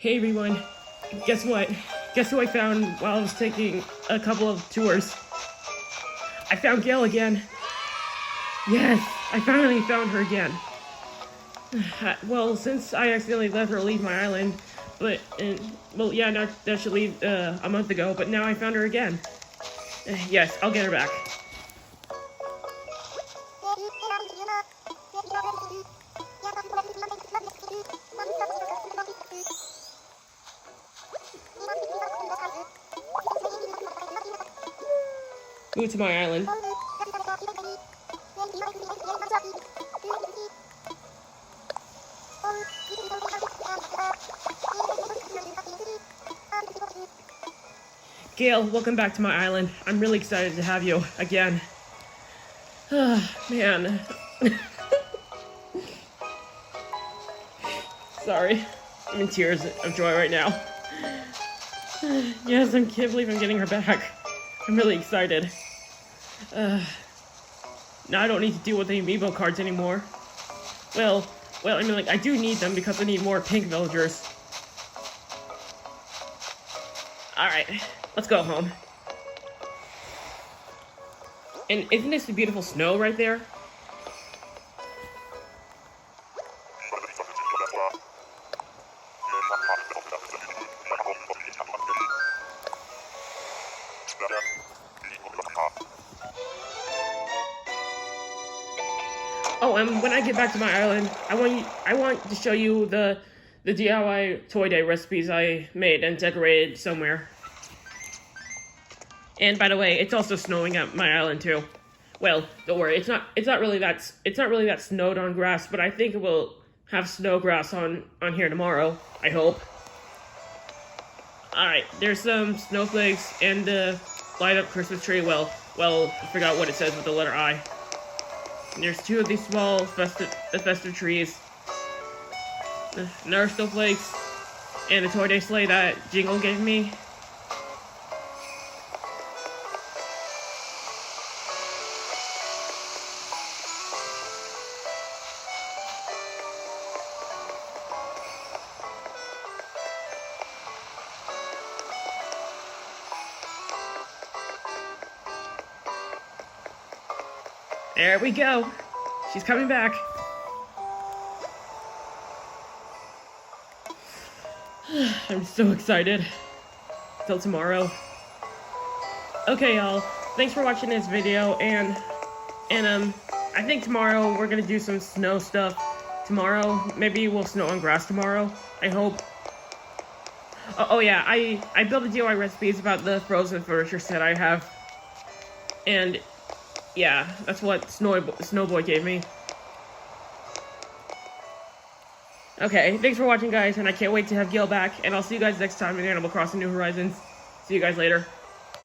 Hey everyone, guess what? Guess who I found while I was taking a couple of tours? I found Gayle again. Yes, I finally found her again. Well, since I accidentally let her leave my island, that should leave a month ago, but now I found her again. Yes, I'll get her back. Move to my island. Gayle, welcome back to my island. I'm really excited to have you again. Man. Sorry. I'm in tears of joy right now. Yes, I can't believe I'm getting her back. I'm really excited. Now I don't need to deal with the amiibo cards anymore. Well, I mean, like, I do need them because I need more pink villagers. Alright, let's go home. And isn't this the beautiful snow right there? Oh, and when I get back to my island, I want to show you the DIY Toy Day recipes I made and decorated somewhere. And by the way, it's also snowing at my island too. Well, don't worry, it's not really that snowed on grass, but I think it will have snow grass on here tomorrow, I hope. Alright, there's some snowflakes and light up Christmas tree. Well, I forgot what it says with the letter I. And there's two of these small festive trees. Another snowflakes and a Toy Day sleigh that Jingle gave me. There we go. She's coming back. I'm so excited. Till tomorrow. Okay, y'all. Thanks for watching this video, and I think tomorrow we're gonna do some snow stuff. Tomorrow, maybe we'll snow on grass tomorrow. I hope. Oh yeah, I built a DIY recipes about the frozen furniture set I have, and yeah, that's what Snowboy gave me. Okay, thanks for watching, guys, and I can't wait to have Gayle back, and I'll see you guys next time in Animal Crossing New Horizons. See you guys later.